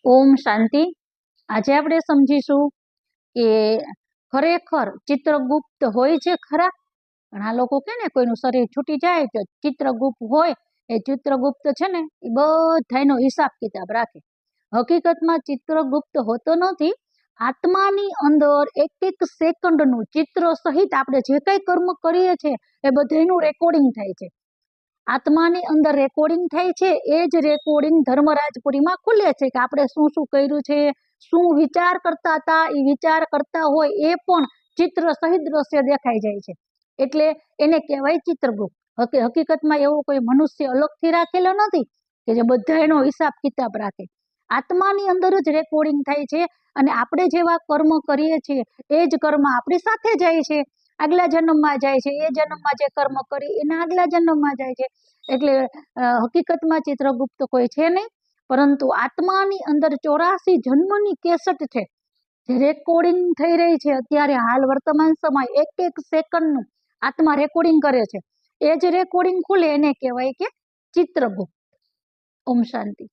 ઓમ શાંતિ। આજે આપણે સમજીશું કે ખરેખર ચિત્રગુપ્ત હોય છે ખરા? ઘણા લોકો કે ને કોઈનું શરીર છૂટી જાય તો ચિત્રગુપ્ત હોય, એ ચિત્રગુપ્ત છે ને એ બધાનો હિસાબ કિતાબ રાખે। હકીકતમાં ચિત્રગુપ્ત હોતો નથી। આત્માની અંદર એક એક સેકન્ડનું ચિત્ર સહિત આપણે જે કઈ કર્મ કરીએ છીએ એ બધાનું રેકોર્ડિંગ થાય છે। આત્માની અંદર રેકોર્ડિંગ થાય છે, એ જ રેકોર્ડિંગ ધર્મરાજપુરીમાં ખુલે છે કે આપણે શું શું કર્યું છે, શું વિચાર કરતા હતા, એ વિચાર કરતા હોય એ પણ ચિત્ર સહિત દ્રશ્ય દેખાઈ જાય છે, એટલે એને કહેવાય ચિત્રગુપ્ત। હકીકતમાં એવો કોઈ મનુષ્ય અલગથી રાખેલો નથી કે જે બધા એનો હિસાબ કિતાબ રાખે। આત્માની અંદર જ રેકોર્ડિંગ થાય છે અને આપણે જેવા કર્મ કરીએ છીએ એ જ કર્મ આપણી સાથે જાય છે, આગલા જન્મમાં જાય છે, એ જન્મમાં જે કર્મ કરી એના આગલા જન્મમાં જાય છે। એટલે હકીકતમાં ચિત્રગુપ્ત કોઈ છે નહીં, પરંતુ આત્માની અંદર 84 જન્મની કેસેટ છે જે રેકોર્ડિંગ થઈ રહી છે અત્યારે હાલ વર્તમાન સમય એક એક સેકન્ડનું આત્મા રેકોર્ડિંગ કરે છે, એ જ રેકોર્ડિંગ ખુલે એને કહેવાય કે ચિત્રગુપ્ત। ઓમ શાંતિ।